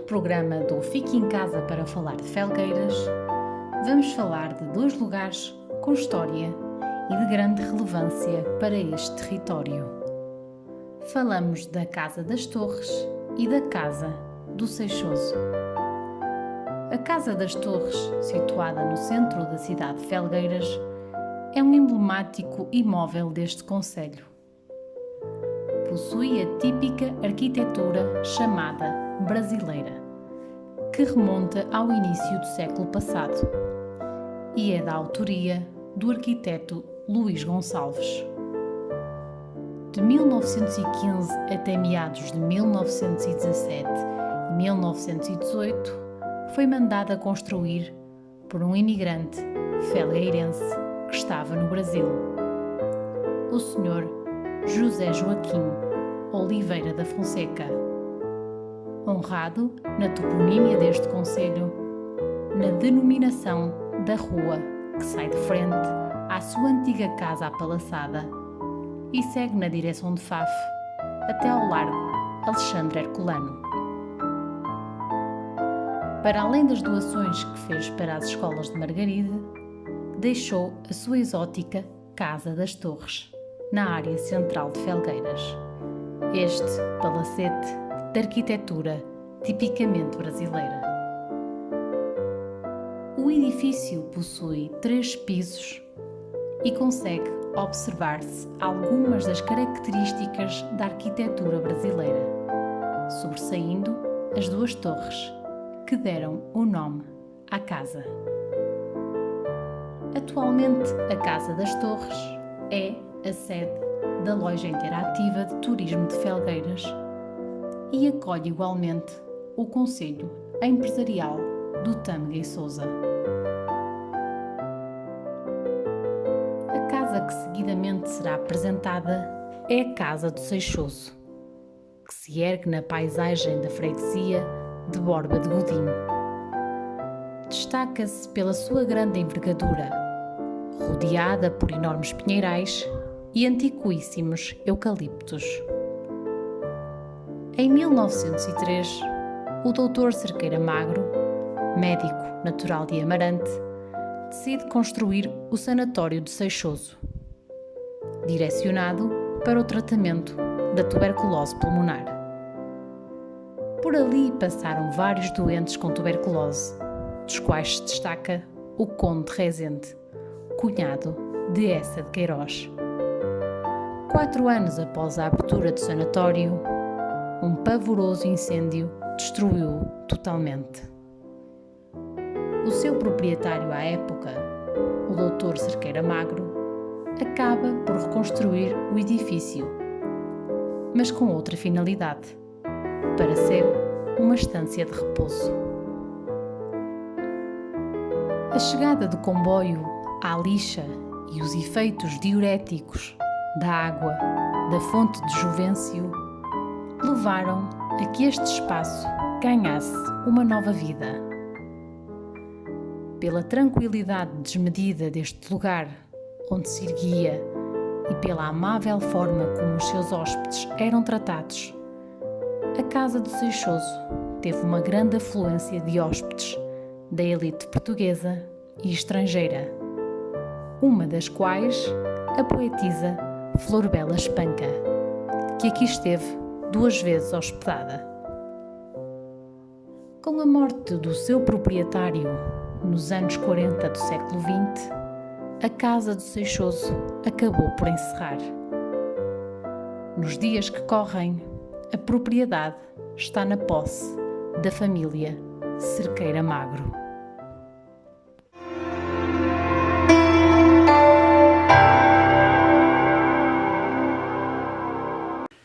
programa do Fique em Casa para falar de Felgueiras, vamos falar de dois lugares com história e de grande relevância para este território. Falamos da Casa das Torres e da Casa do Seixoso. A Casa das Torres, situada no centro da cidade de Felgueiras, é um emblemático imóvel deste concelho. Possui a típica arquitetura chamada brasileira, que remonta ao início do século passado e é da autoria do arquiteto Luís Gonçalves. De 1915 até meados de 1917 e 1918, foi mandada construir por um imigrante felgueirense que estava no Brasil, o Sr. José Joaquim Oliveira da Fonseca, honrado na toponímia deste concelho, na denominação da rua que sai de frente à sua antiga casa apalaçada e segue na direção de Faf até ao largo Alexandre Herculano. Para além das doações que fez para as escolas de Margaride, deixou a sua exótica Casa das Torres, na área central de Felgueiras. Este palacete de arquitetura tipicamente brasileira. O edifício possui 3 pisos e consegue observar-se algumas das características da arquitetura brasileira, sobressaindo as 2 torres que deram o nome à casa. Atualmente, a Casa das Torres é a sede da Loja Interativa de Turismo de Felgueiras e acolhe igualmente o Conselho Empresarial do Tâmega e Sousa. A casa que seguidamente será apresentada é a Casa do Seixoso, que se ergue na paisagem da freguesia de Borba de Godinho. Destaca-se pela sua grande envergadura, rodeada por enormes pinheirais e antiquíssimos eucaliptos. Em 1903, o Dr. Cerqueira Magro, médico natural de Amarante, decide construir o Sanatório de Seixoso, direcionado para o tratamento da tuberculose pulmonar. Por ali passaram vários doentes com tuberculose, dos quais se destaca o Conde Rezende, cunhado de Essa de Queiroz. 4 anos após a abertura do sanatório, um pavoroso incêndio destruiu-o totalmente. O seu proprietário à época, o Dr. Cerqueira Magro, acaba por reconstruir o edifício, mas com outra finalidade, para ser uma estância de repouso. A chegada do comboio à lixa e os efeitos diuréticos da água da fonte de Juvencio levaram a que este espaço ganhasse uma nova vida. Pela tranquilidade desmedida deste lugar onde se erguia e pela amável forma como os seus hóspedes eram tratados, a Casa do Seixoso teve uma grande afluência de hóspedes da elite portuguesa e estrangeira, uma das quais a poetisa Florbela Espanca, que aqui esteve 2 vezes hospedada. Com a morte do seu proprietário nos anos 40 do século XX, a Casa do Seixoso acabou por encerrar. Nos dias que correm, a propriedade está na posse da família Cerqueira Magro.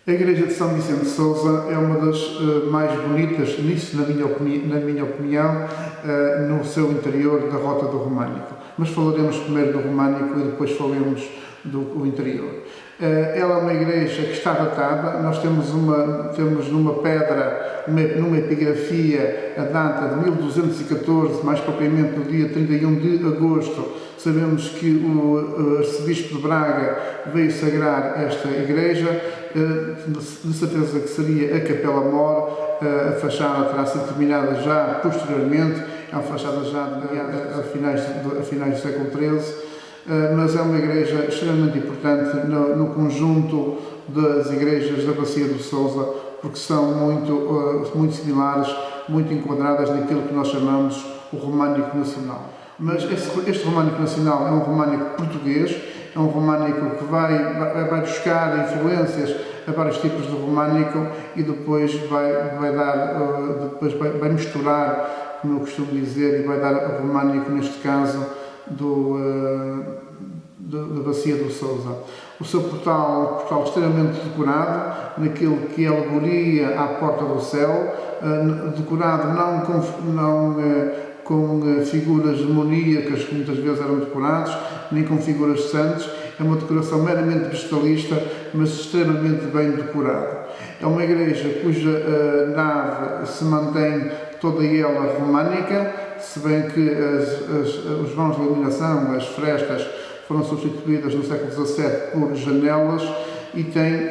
A Igreja de São Vicente de Sousa é uma das mais bonitas, nisso na minha opinião, no seu interior da Rota do Românico. Mas falaremos primeiro do Românico e depois falaremos do interior. Ela é uma igreja que está datada. Nós temos numa pedra, numa epigrafia, a data de 1214, mais propriamente no dia 31 de agosto. Sabemos que o arcebispo de Braga veio sagrar esta igreja de certeza que seria a Capela Mor. A fachada terá sido terminada já posteriormente, é uma fachada já a finais do século XIII, mas é uma igreja extremamente importante no conjunto das igrejas da Bacia do Sousa, porque são muito similares, muito enquadradas naquilo que nós chamamos o românico nacional. Mas este românico nacional é um românico português, é um românico que vai buscar influências a vários tipos de românico e depois vai misturar, como eu costumo dizer, e vai dar o românico, neste caso, da Bacia do Sousa. O seu portal extremamente decorado, naquilo que é alegoria à porta do céu, decorado não com figuras demoníacas que muitas vezes eram decorados, nem com figuras de santos. É uma decoração meramente vegetalista, mas extremamente bem decorada. É uma igreja cuja nave se mantém toda ela românica, se bem que os vãos de iluminação, as frestas, foram substituídas no século XVII por janelas e tem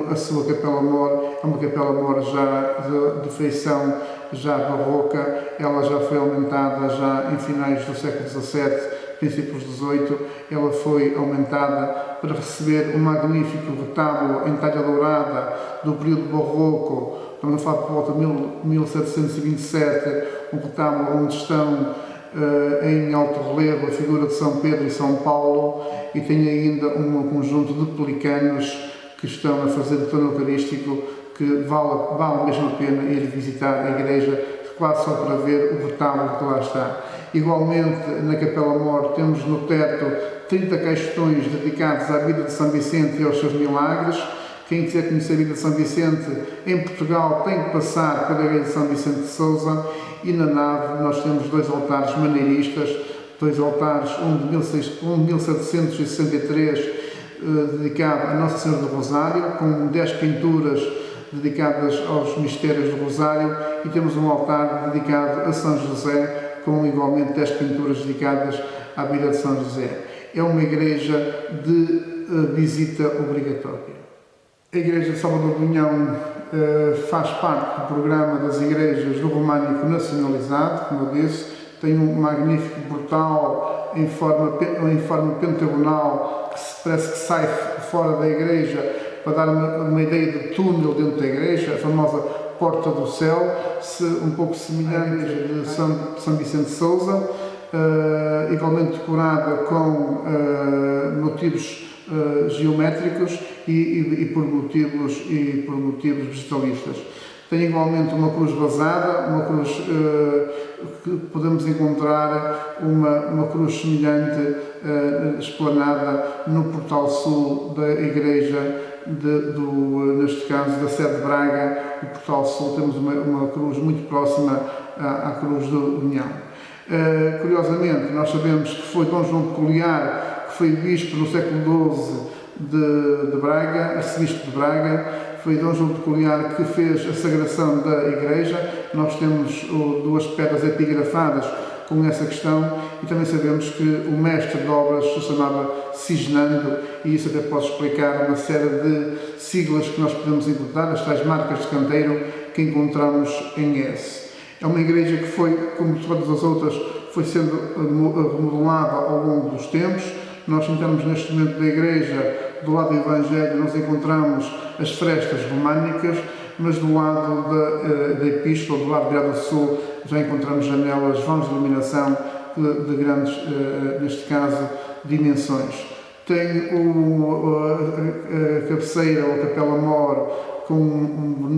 a sua capela-mor, é uma capela-mor já de feição já barroca. Ela já foi aumentada já em finais do século XVII, princípios do XVIII. Ela foi aumentada para receber um magnífico retábulo em talha dourada do período barroco. Estamos a falar por volta de 1727, um retábulo onde estão em alto relevo a figura de São Pedro e São Paulo, e tem ainda um conjunto de pelicanos que estão a fazer de tono eucarístico, que vale mesmo a pena ir visitar a igreja, quase só para ver o retábulo que lá está. Igualmente, na Capela Mor, temos no teto 30 caixotões dedicados à vida de São Vicente e aos seus milagres. Quem quiser conhecer a vida de São Vicente em Portugal tem que passar pela igreja de São Vicente de Sousa. E na nave nós temos dois altares maneiristas, dois altares, um de 1763, dedicado a Nossa Senhora do Rosário, com 10 pinturas dedicadas aos mistérios do Rosário, e temos um altar dedicado a São José, com igualmente 10 pinturas dedicadas à vida de São José. É uma igreja de visita obrigatória. A Igreja de Salvador de União faz parte do programa das igrejas do românico nacionalizado, como eu disse. Tem um magnífico portal em forma pentagonal que parece que sai fora da igreja para dar uma ideia de túnel dentro da igreja, a famosa Porta do Céu, um pouco semelhante à igreja de São Vicente de Sousa, igualmente decorada com motivos geométricos e por motivos vegetalistas. Tem igualmente uma cruz vazada, uma cruz que podemos encontrar uma cruz semelhante esplanada no portal sul da igreja, neste caso da sede de Braga. O portal sul temos uma cruz muito próxima à cruz de União. Curiosamente, nós sabemos que foi Dom João de Coliar, que foi bispo no século XII de Braga, arcebispo de Braga. Foi Dom João de Coliar que fez a sagração da igreja. Nós temos duas pedras epigrafadas com essa questão, e também sabemos que o mestre de obras se chamava Cisnando, e isso até pode explicar uma série de siglas que nós podemos encontrar, as tais marcas de canteiro que encontramos em S. É uma igreja que foi, como todas as outras, foi sendo remodelada ao longo dos tempos. Nós entramos neste momento da igreja, do lado do Evangelho nós encontramos as frestas românicas, mas do lado da Epístola, do lado virado sul, já encontramos janelas, vãos de iluminação de grandes, neste caso, dimensões. Tem a cabeceira, ou a Capela Mor, com um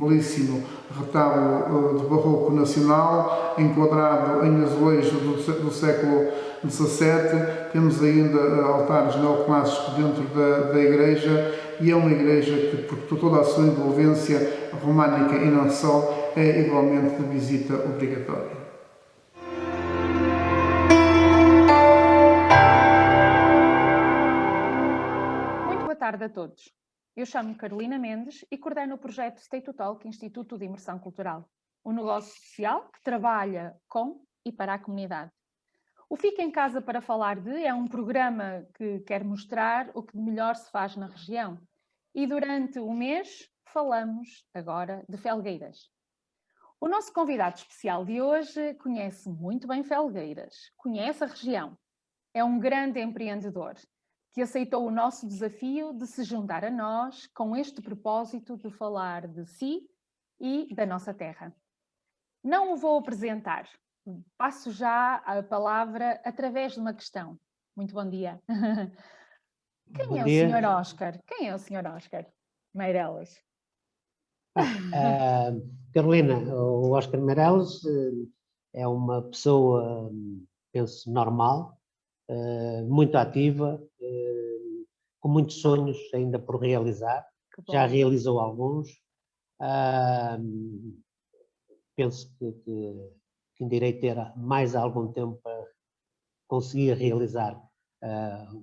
belíssimo retábulo de barroco nacional, enquadrado em azulejo do século XVII. Temos ainda altares neoclássicos dentro da igreja, e é uma igreja que, por toda a sua envolvência românica e não só, é igualmente de visita obrigatória. Muito boa tarde a todos. Eu chamo-me Carolina Mendes e coordeno o projeto Stay to Talk Instituto de Imersão Cultural, um negócio social que trabalha com e para a comunidade. O Fica em Casa para Falar de é um programa que quer mostrar o que de melhor se faz na região. E durante o mês falamos agora de Felgueiras. O nosso convidado especial de hoje conhece muito bem Felgueiras, conhece a região. É um grande empreendedor que aceitou o nosso desafio de se juntar a nós com este propósito de falar de si e da nossa terra. Não o vou apresentar. Passo já a palavra através de uma questão. Muito bom dia. Quem é o Sr. Oscar? Quem é o Sr. Oscar Meireles? Carolina, o Oscar Meireles é uma pessoa, penso, normal, muito ativa, com muitos sonhos ainda por realizar. Já realizou alguns. Penso que ainda irei ter mais algum tempo para conseguir realizar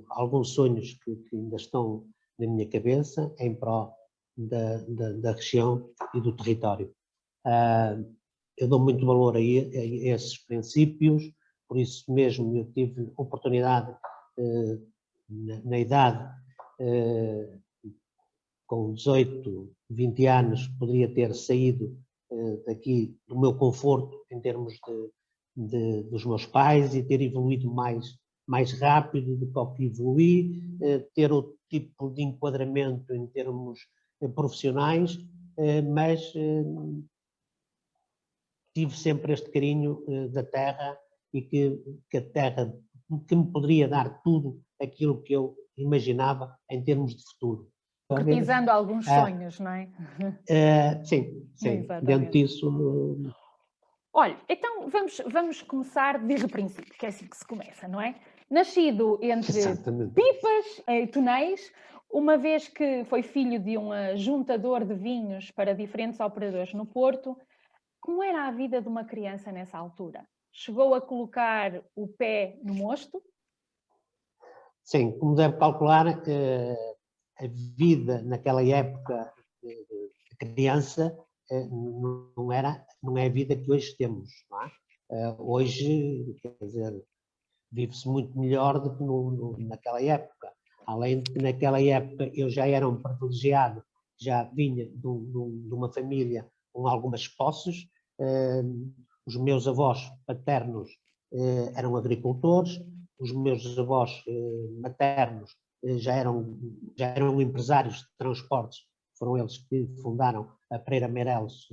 alguns sonhos que ainda estão na minha cabeça em prol da região e do território. Eu dou muito valor a esses princípios, por isso mesmo eu tive oportunidade na idade, com 18, 20 anos, poderia ter saído daqui do meu conforto em termos dos meus pais e ter evoluído mais rápido do que ao que evoluí, ter outro tipo de enquadramento em termos profissionais, mas tive sempre este carinho da terra e que a terra que me poderia dar tudo aquilo que eu imaginava em termos de futuro. Concretizando alguns sonhos, não é? Sim. Exatamente. Dentro disso... Olha, então vamos começar desde o princípio, que é assim que se começa, não é? Nascido entre Exatamente. pipas e tonéis, uma vez que foi filho de um juntador de vinhos para diferentes operadores no Porto, como era a vida de uma criança nessa altura? Chegou a colocar o pé no mosto? Sim, como deve calcular, a vida naquela época de criança não é a vida que hoje temos, não é? Hoje, quer dizer, vive-se muito melhor do que naquela época. Além de que naquela época eu já era um privilegiado, já vinha de uma família com algumas posses. Os meus avós paternos eram agricultores, os meus avós maternos já eram empresários de transportes, foram eles que fundaram a Pereira Meireles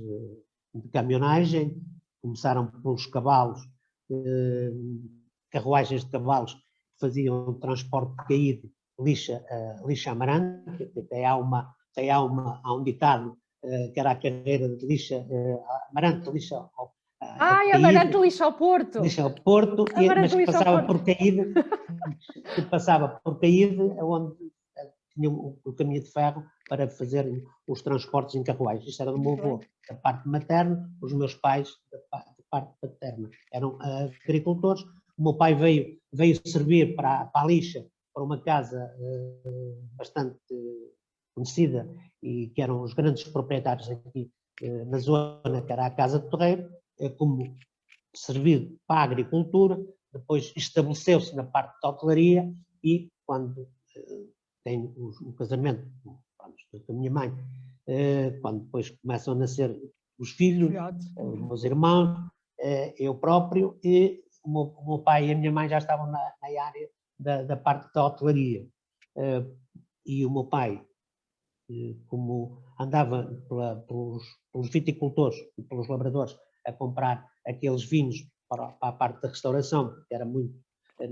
de caminhonagem, começaram pelos cavalos, carruagens de cavalos que faziam transporte de caído, lixa amarante, até há um ditado que era a carreira de lixa amarante, lixa ao Amarante lixa ao Porto! Lixa ao Porto, mas que passava por Caíde, onde tinha o caminho de ferro para fazer os transportes em carruagens. Isto era do meu avô, da parte materna, os meus pais, da parte paterna, eram agricultores. O meu pai veio servir para a lixa, para uma casa bastante conhecida e que eram os grandes proprietários aqui na zona, que era a Casa de Torreiro, como servido para a agricultura, depois estabeleceu-se na parte da hotelaria e quando tem o casamento com a minha mãe, quando depois começam a nascer os filhos, os meus irmãos, eu próprio, e o meu pai e a minha mãe já estavam na área da parte da hotelaria. E o meu pai, como andava pelos viticultores e pelos labradores a comprar aqueles vinhos para a parte da restauração, que era muito,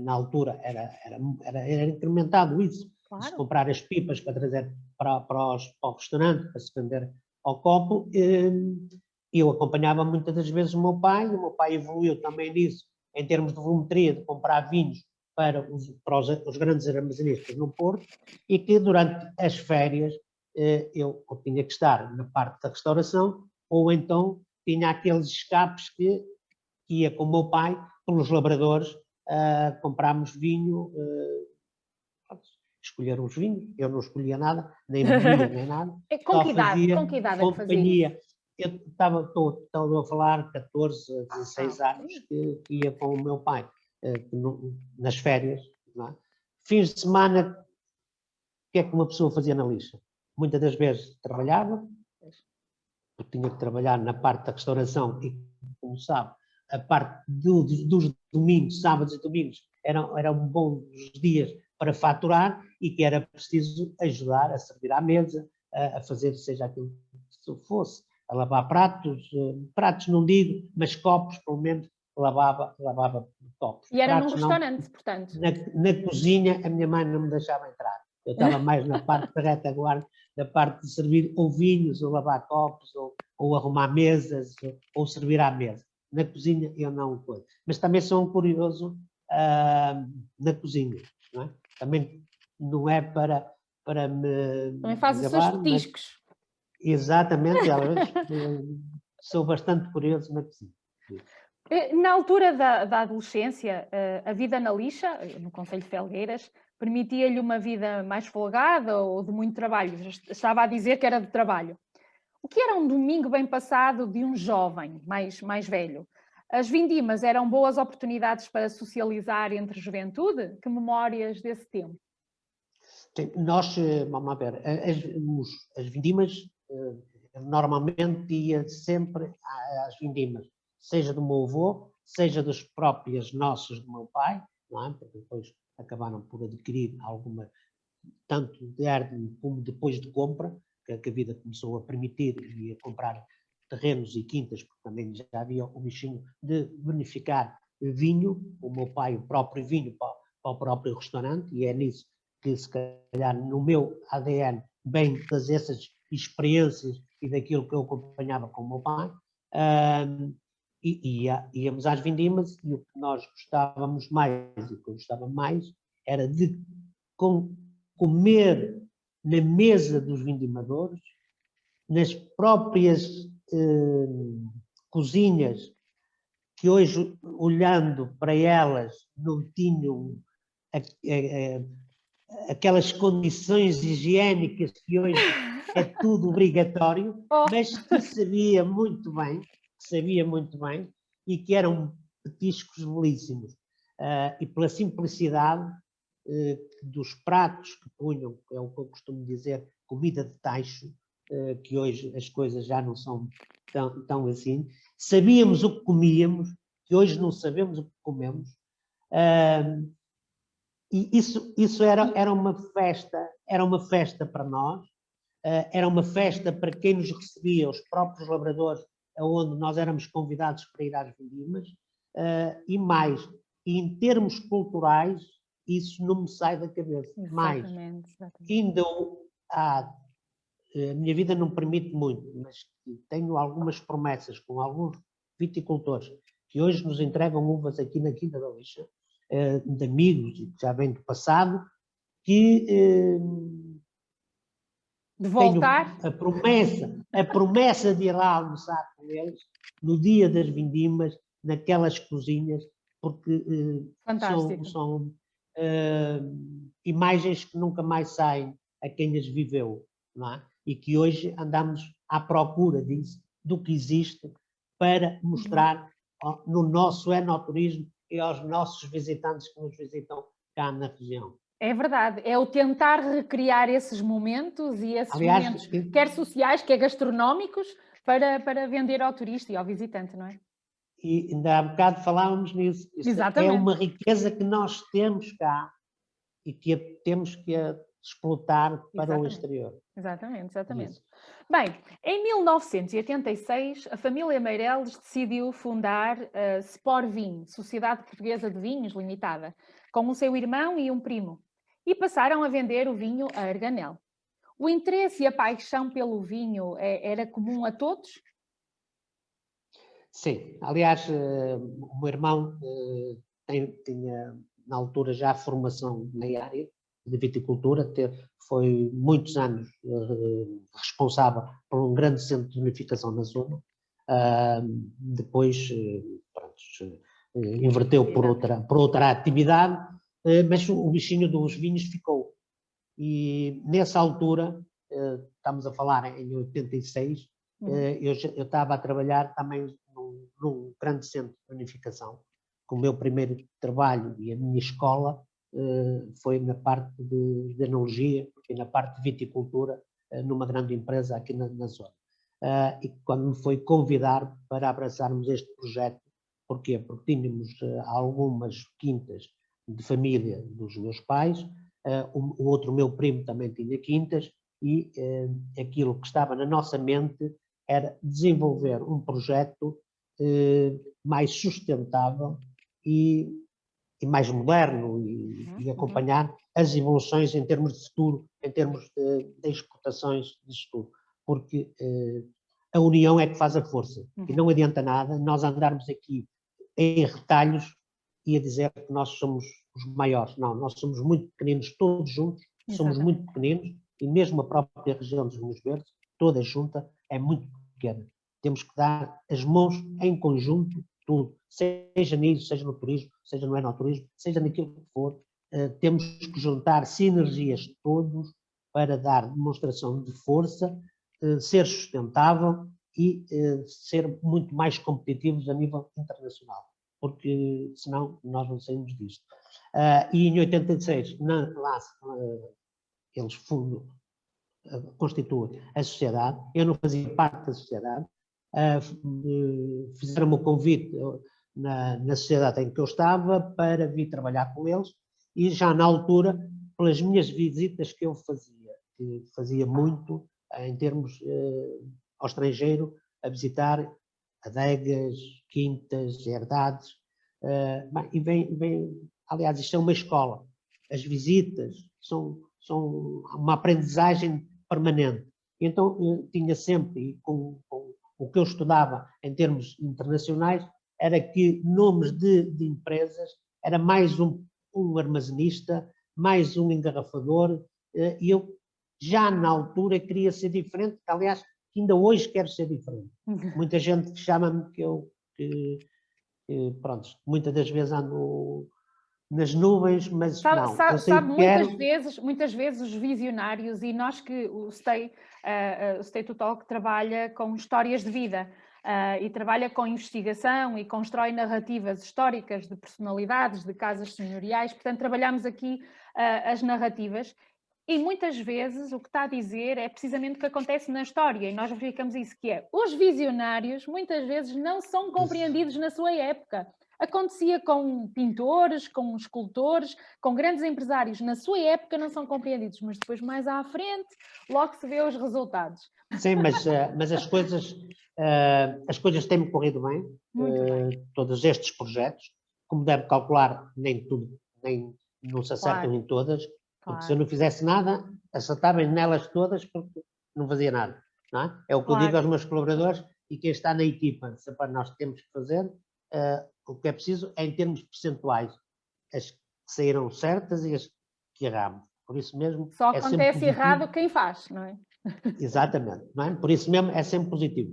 na altura era incrementado isso, claro. De se comprar as pipas para trazer para o restaurante, para se vender ao copo. Eu acompanhava muitas das vezes o meu pai evoluiu também nisso, em termos de volumetria, de comprar vinhos para os grandes armazenistas no Porto, e que durante as férias eu tinha que estar na parte da restauração, ou então tinha aqueles escapes que ia com o meu pai, pelos labradores, comprámos vinho, escolher os vinhos, eu não escolhia nada, nem bebia, nem nada. Com que idade é que fazia? Eu estou a falar 14, 16 anos que ia com o meu pai. nas férias, não é? Fins de semana, o que é que uma pessoa fazia na lixa? Muitas das vezes trabalhava, porque tinha que trabalhar na parte da restauração e, como sabe, a parte dos domingos, sábados e domingos, eram bons dias para faturar e que era preciso ajudar a servir à mesa, a fazer seja aquilo que fosse, a lavar pratos não digo, mas copos, pelo menos, lavava copos. E era num Pratos, não. restaurante, portanto. Na cozinha, a minha mãe não me deixava entrar. Eu estava mais na parte da retaguarda, da parte de servir ou vinhos, ou lavar copos, ou arrumar mesas, ou servir à mesa. Na cozinha eu não coisa. Mas também sou um curioso na cozinha, não é? Também não é para me Também faz os seus gabar, petiscos. Exatamente, sou bastante curioso na cozinha. Na altura da adolescência, a vida na lixa, no concelho de Felgueiras, permitia-lhe uma vida mais folgada ou de muito trabalho? Estava a dizer que era de trabalho. O que era um domingo bem passado de um jovem mais velho? As vindimas eram boas oportunidades para socializar entre juventude? Que memórias desse tempo? Nós, vamos ver, as vindimas, normalmente ia sempre às vindimas, seja do meu avô, seja das próprias nossas do meu pai, não é? Porque depois acabaram por adquirir alguma, tanto de herden como depois de compra, que a vida começou a permitir e a comprar terrenos e quintas, porque também já havia um bichinho de beneficiar vinho, o meu pai o próprio vinho para o próprio restaurante, e é nisso que se calhar no meu ADN bem todas essas experiências e daquilo que eu acompanhava com o meu pai, íamos às vindimas e o que nós gostávamos mais, e o que eu gostava mais, era de comer na mesa dos vindimadores, nas próprias cozinhas, que hoje, olhando para elas, não tinham aquelas condições higiênicas que hoje é tudo obrigatório, mas que sabia muito bem, e que eram petiscos belíssimos. E pela simplicidade dos pratos que punham, é o que eu costumo dizer, comida de tacho, que hoje as coisas já não são tão assim. Sabíamos o que comíamos, que hoje não sabemos o que comemos. E isso era uma festa para nós, era uma festa para quem nos recebia, os próprios lavradores, onde nós éramos convidados para ir às vindimas, e mais, e em termos culturais, isso não me sai da cabeça. Mais, ainda a minha vida não permite muito, mas tenho algumas promessas com alguns viticultores que hoje nos entregam uvas aqui na Quinta da Lixa, de amigos e que já vem do passado, que de voltar, tenho a promessa de ir lá almoçar com eles no dia das vindimas, naquelas cozinhas, porque são imagens que nunca mais saem a quem as viveu, não é? E que hoje andamos à procura disso, do que existe, para mostrar no nosso enoturismo e aos nossos visitantes que nos visitam cá na região. É verdade, é o tentar recriar esses momentos e esses momentos, quer sociais, quer gastronómicos, para vender ao turista e ao visitante, não é? E ainda há bocado falávamos nisso. Exatamente. É uma riqueza que nós temos cá e que temos que explotar para o exterior. Exatamente. Isso. Bem, em 1986, a família Meireles decidiu fundar a Spor Vinho, Sociedade Portuguesa de Vinhos Limitada, com o seu irmão e um primo, e passaram a vender o vinho a arganel. O interesse e a paixão pelo vinho era comum a todos? Sim, aliás, o meu irmão tinha na altura já a formação na área de viticultura, foi muitos anos responsável por um grande centro de vinificação na zona, depois inverteu por outra atividade, mas o bichinho dos vinhos ficou. E nessa altura, estamos a falar em 86, eu estava a trabalhar também num grande centro de vinificação, o meu primeiro trabalho e a minha escola foi na parte de enologia e na parte de viticultura, numa grande empresa aqui na zona. E quando me foi convidar para abraçarmos este projeto, porquê? Porque tínhamos algumas quintas de família dos meus pais, o outro meu primo também tinha quintas, e aquilo que estava na nossa mente era desenvolver um projeto mais sustentável e mais moderno e acompanhar as evoluções em termos de futuro, em termos de exportações de futuro, porque a união é que faz a força e não adianta nada nós andarmos aqui em retalhos e a dizer que nós somos os maiores. Não, nós somos muito pequeninos todos juntos, somos muito pequeninos e mesmo a própria região dos Vinhos Verdes, toda junta, é muito pequena. Temos que dar as mãos em conjunto, tudo, seja nisso, seja no turismo, seja no enoturismo, seja naquilo que for, temos que juntar sinergias todos para dar demonstração de força, ser sustentável e ser muito mais competitivos a nível internacional, porque senão nós não saímos disto. E em 86, eles constituem a sociedade, eu não fazia parte da sociedade, fizeram-me o convite na sociedade em que eu estava para vir trabalhar com eles e já na altura, pelas minhas visitas que fazia muito em termos ao estrangeiro, a visitar adegas, quintas, herdades, aliás, isto é uma escola, as visitas são uma aprendizagem permanente. Então, eu tinha sempre, com o que eu estudava em termos internacionais, era que nomes de empresas, era mais um armazenista, mais um engarrafador, e eu já na altura queria ser diferente, aliás, ainda hoje quero ser diferente. Muita gente chama-me pronto, muitas das vezes ando nas nuvens, mas eu sei que quero... muitas vezes os visionários, e nós que o Stay to Talk trabalha com histórias de vida e trabalha com investigação e constrói narrativas históricas de personalidades, de casas senhoriais, portanto trabalhamos aqui as narrativas. E muitas vezes o que está a dizer é precisamente o que acontece na história, e nós verificamos isso, que é, os visionários muitas vezes não são compreendidos na sua época. Acontecia com pintores, com escultores, com grandes empresários, na sua época não são compreendidos, mas depois mais à frente logo se vê os resultados. Sim, mas as coisas têm-me corrido bem, todos estes projetos, como deve calcular, nem não se acertam em todas, porque se eu não fizesse nada, acertava nelas todas porque não fazia nada. Não é? É o que eu digo aos meus colaboradores e quem está na equipa, sempre nós temos que fazer, o que é preciso é em termos percentuais, as que saíram certas e as que erramos. Por isso mesmo... Só acontece errado quem faz, não é? Exatamente, não é? Por isso mesmo é sempre positivo.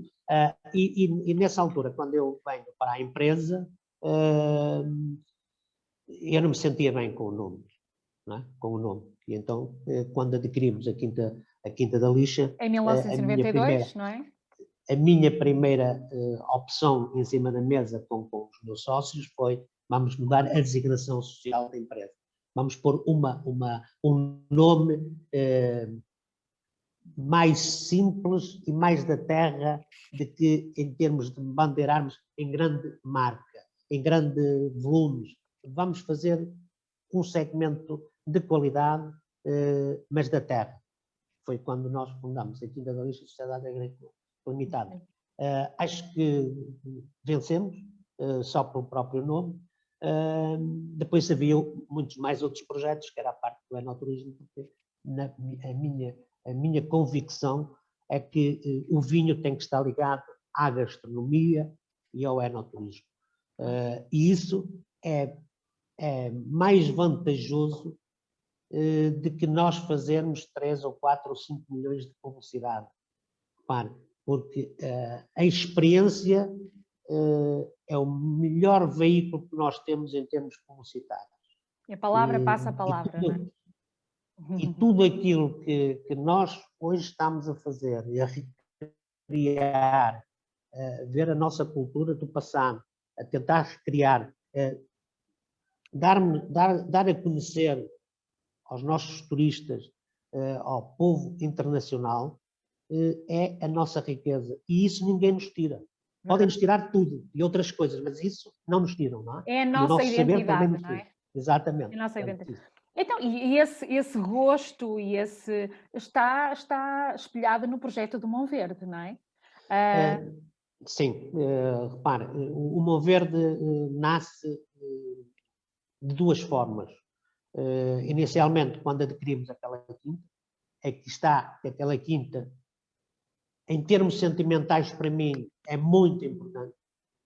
E nessa altura, quando eu venho para a empresa, eu não me sentia bem com o nome. Não é? Com o nome. E então, quando adquirimos a Quinta da Lixa... Em 1992, não é? A minha primeira opção em cima da mesa com os meus sócios foi: vamos mudar a designação social da empresa. Vamos pôr um nome mais simples e mais da terra de que em termos de bandeirarmos em grande marca, em grande volumes. Vamos fazer um segmento de qualidade, mas da terra. Foi quando nós fundamos a Quinta da Lixa Sociedade Agrícola Limitada. Acho que vencemos, só pelo próprio nome. Depois havia muitos mais outros projetos, que era a parte do enoturismo, porque a minha convicção é que o vinho tem que estar ligado à gastronomia e ao enoturismo. E isso é mais vantajoso de que nós fazermos 3 ou 4 ou 5 milhões de publicidade. Repare, porque a experiência é o melhor veículo que nós temos em termos publicitários. E a palavra passa a palavra, não é? E tudo aquilo que nós hoje estamos a fazer e a recriar, ver a nossa cultura do passado, a tentar recriar dar a conhecer aos nossos turistas, ao povo internacional, é a nossa riqueza. E isso ninguém nos tira. Podem-nos tirar tudo e outras coisas, mas isso não nos tiram, não é? É a E o nossa nosso saber também identidade, nos não tira. é? Exatamente. É a nossa É identidade. isso. Então, e esse gosto e esse está espelhado no projeto do Mão Verde, não é? Sim, repare, o Mão Verde nasce de duas formas. Inicialmente, quando adquirimos aquela quinta, é que está aquela quinta, em termos sentimentais para mim, é muito importante,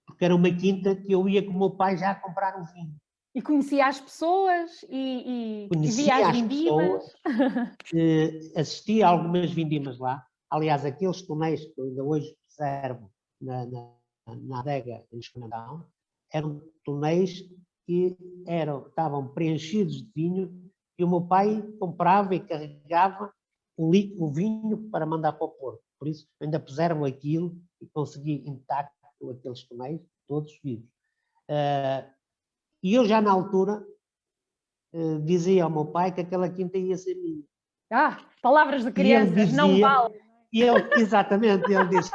porque era uma quinta que eu ia com o meu pai já a comprar um vinho. E conhecia as pessoas e via Conhecia as as vindimas. pessoas, assistia a algumas vindimas lá. Aliás, aqueles tonéis que eu ainda hoje observo na adega em Escondão, eram tonéis que estavam preenchidos de vinho e o meu pai comprava e carregava o vinho para mandar para o Porto. Por isso, ainda puseram aquilo e consegui intacto aqueles tonéis, todos vivos. E eu já na altura dizia ao meu pai que aquela quinta ia ser minha. Palavras de crianças, não vale. E ele, exatamente, ele disse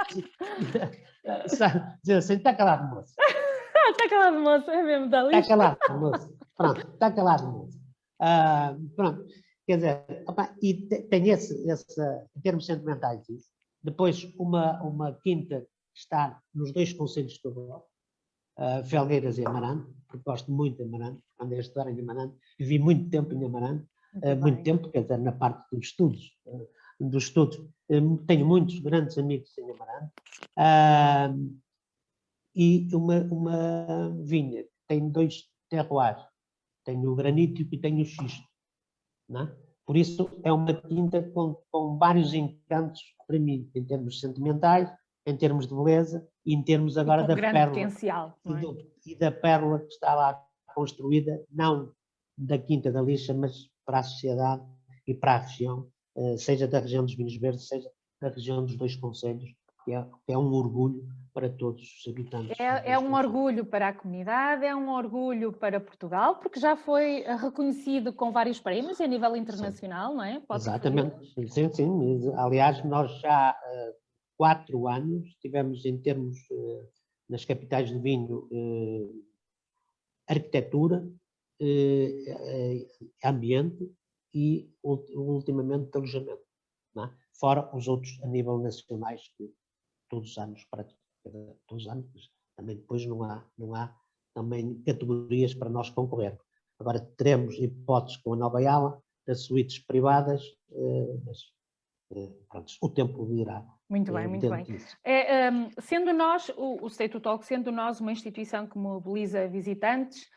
assim, está calado, moço. Está calado, moço, é mesmo da Está lista. calado, moço. Pronto, está calado, moço. Pronto, quer dizer, e tem em termos sentimentais isso. Depois, uma quinta que está nos dois concelhos de Tondela, Felgueiras e Amarante, porque gosto muito de Amarante, andei a estudar em Amarante, vivi muito tempo em Amarante, muito tempo, quer dizer, na parte dos estudos. Tenho muitos grandes amigos em Amarante, e uma vinha, tem dois terroirs, tem o granítico e tem o xisto, não é? Por isso é uma quinta com vários encantos para mim, em termos sentimentais, em termos de beleza e em termos agora da grande pérola. Potencial, não é? E da pérola que está lá construída, não da Quinta da Lixa, mas para a sociedade e para a região, seja da região dos Vinhos Verdes, seja da região dos dois concelhos, que é um orgulho para todos os habitantes. É um orgulho para a comunidade, é um orgulho para Portugal, porque já foi reconhecido com vários prémios a nível internacional, não é? Exatamente, sim. Aliás, nós já 4 anos tivemos em termos, nas capitais do vinho, arquitetura, ambiente e ultimamente alojamento, não é? Fora os outros a nível nacionais que todos os anos, todos os anos, mas também depois não há também categorias para nós concorrermos. Agora teremos hipóteses com a Nova Iala, das suítes privadas, mas pronto, o tempo dirá. Muito bem, muito bem. Sendo nós, o State to Talk, sendo nós uma instituição que mobiliza visitantes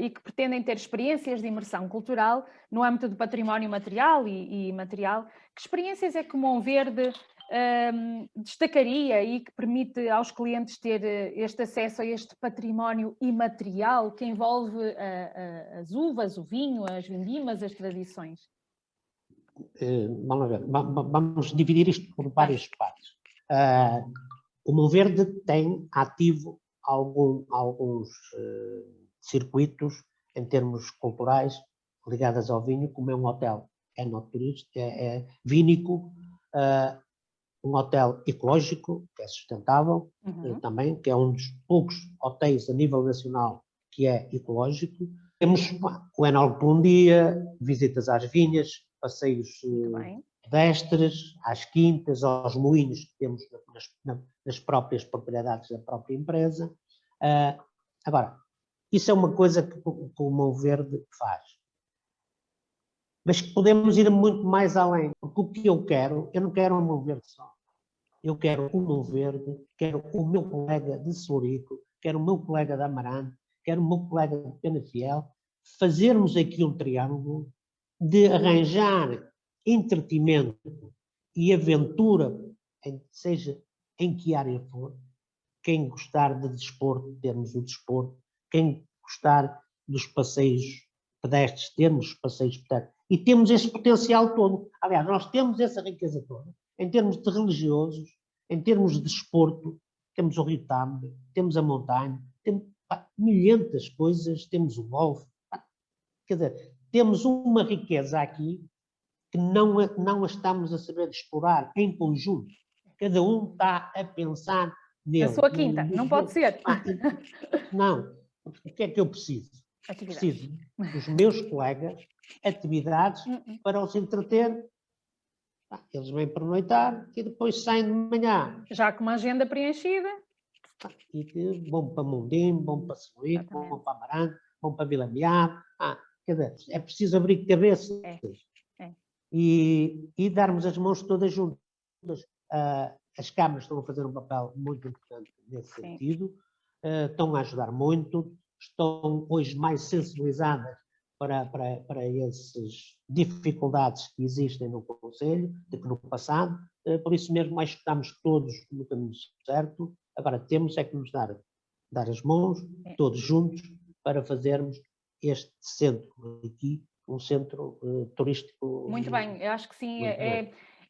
e que pretendem ter experiências de imersão cultural no âmbito do património material e imaterial, que experiências é que o Mão Verde destacaria e que permite aos clientes ter este acesso a este património imaterial que envolve as uvas, o vinho, as vindimas, as tradições? Vamos ver, vamos dividir isto por várias partes. O Mão Verde tem ativo alguns circuitos em termos culturais ligados ao vinho, como é um hotel enoturístico, é vínico, um hotel ecológico, que é sustentável, também, que é um dos poucos hotéis a nível nacional que é ecológico. Temos o enólogo por um dia, visitas às vinhas, passeios pedestres, às quintas, aos moinhos que temos nas próprias propriedades da própria empresa. Agora, isso é uma coisa que o Mão Verde faz. Mas que podemos ir muito mais além, porque o que eu não quero um Mão Verde só. Eu quero um Mão Verde, quero o meu colega de Celurico, quero o meu colega de Amarante, quero o meu colega de Penafiel, fazermos aqui um triângulo de arranjar entretenimento e aventura, seja em que área for. Quem gostar de desporto, termos o desporto. Quem gostar dos passeios pedestres, termos passeios pedestres. E temos esse potencial todo. Aliás, nós temos essa riqueza toda. Em termos de religiosos, em termos de desporto, temos o Rio Tambe, temos a montanha, milhentas coisas, temos o golfe, quer dizer, temos uma riqueza aqui que não a estamos a saber explorar em conjunto. Cada um está a pensar nele. A sua quinta, não pode ser. Não, o que é que eu preciso? Preciso dos meus colegas, atividades para os entreter. Eles vêm pernoitar e depois saem de manhã. Já com uma agenda preenchida. E vão para Mundim, vão para Seluíque, vão para Amarante, vão para Vila Meada. Quer dizer, é preciso abrir cabeças e darmos as mãos todas juntas. As câmaras estão a fazer um papel muito importante nesse sentido, estão a ajudar muito, estão hoje mais sensibilizadas para essas dificuldades que existem no Conselho, do que no passado, por isso mesmo acho que estamos todos no caminho certo. Agora temos é que nos dar as mãos, todos juntos, para fazermos este centro aqui, um centro turístico. Muito bem, eu acho que sim,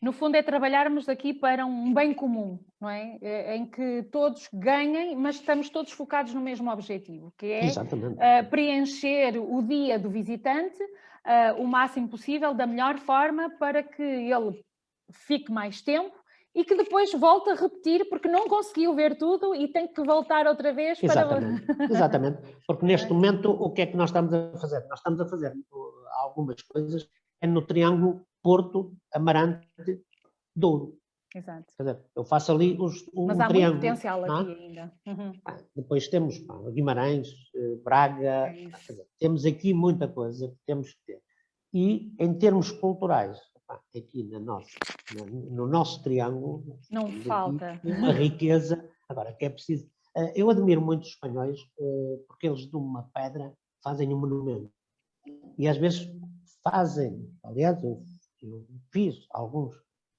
no fundo é trabalharmos aqui para um bem comum, não é? Em que todos ganhem, mas estamos todos focados no mesmo objetivo, que é preencher o dia do visitante o máximo possível, da melhor forma, para que ele fique mais tempo e que depois volte a repetir, porque não conseguiu ver tudo e tem que voltar outra vez para... Exatamente, porque neste momento o que é que nós estamos a fazer? Nós estamos a fazer algumas coisas no Triângulo Porto, Amarante, Douro. Exato. Quer dizer, eu faço ali Mas há triângulo, muito potencial aqui ainda. Depois temos Guimarães, Braga, dizer, temos aqui muita coisa que temos que ter. E em termos culturais, aqui no nosso triângulo, não falta uma riqueza. Agora, que é preciso... Eu admiro muito os espanhóis, porque eles de uma pedra fazem um monumento. E às vezes fazem, aliás, eu fiz alguns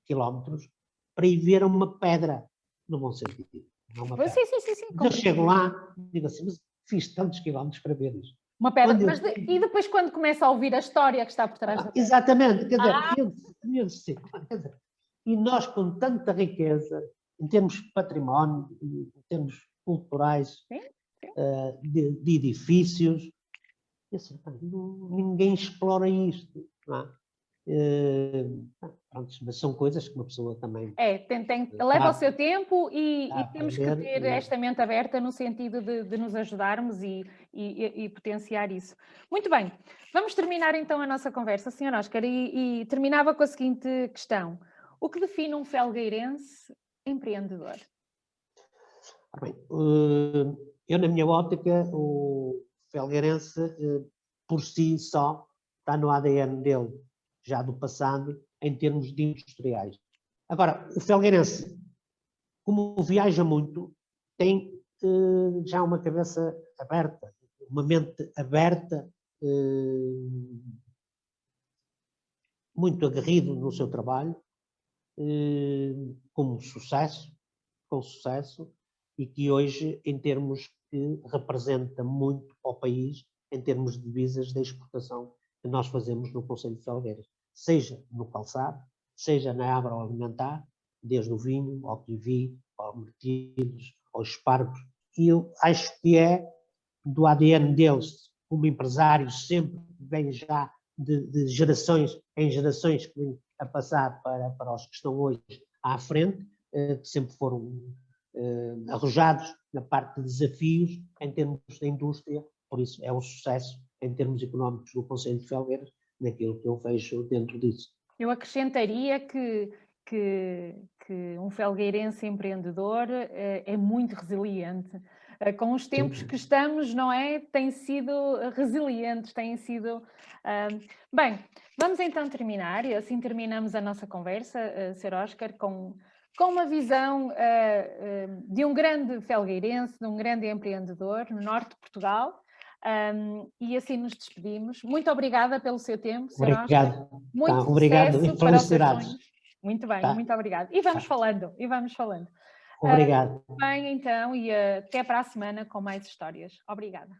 quilómetros para ir ver uma pedra, no bom sentido. Não uma pedra. Sim. Eu chego lá e digo assim, mas fiz tantos quilómetros para ver isto. Uma pedra, e depois quando começa a ouvir a história que está por trás da pedra? Exatamente, quer dizer, e nós com tanta riqueza, em termos de património, em termos culturais, de edifícios, assim, ninguém explora isto, não é? Pronto, mas são coisas que uma pessoa também... leva o seu tempo e temos que ter esta mente aberta no sentido de nos ajudarmos e potenciar isso. Muito bem, vamos terminar então a nossa conversa, Sr. Óscar, e terminava com a seguinte questão. O que define um felgueirense empreendedor? Bem, eu, na minha ótica, o felgueirense, por si só, está no ADN dele, já do passado, em termos de industriais. Agora, o felgueirense, como viaja muito, tem já uma cabeça aberta, uma mente aberta, muito aguerrido no seu trabalho, com sucesso, e que hoje, em termos que representa muito ao país, em termos de divisas de exportação que nós fazemos no Concelho de Felgueiras, seja no calçado, seja na agroalimentar, desde o vinho, ao kiwi, aos mirtilos, aos espargos, e eu acho que é do ADN deles, como empresários, sempre vem já de gerações em gerações que vêm a passar para os que estão hoje à frente, que sempre foram arrojados na parte de desafios em termos da indústria, por isso é um sucesso em termos económicos do Concelho de Felgueiras, naquilo que eu vejo dentro disso. Eu acrescentaria que um felgueirense empreendedor é muito resiliente. Com os tempos que estamos, não é? Têm sido resilientes, têm sido... Bem, vamos então terminar, e assim terminamos a nossa conversa, Sr. Óscar, com uma visão de um grande felgueirense, de um grande empreendedor no norte de Portugal. E assim nos despedimos. Muito obrigada pelo seu tempo, Sr. Óscar. Muito obrigado sucesso para os seus sonhos. Muito bem, muito obrigada. E vamos falando, Obrigado. Bem, então, e até para a semana com mais histórias. Obrigada.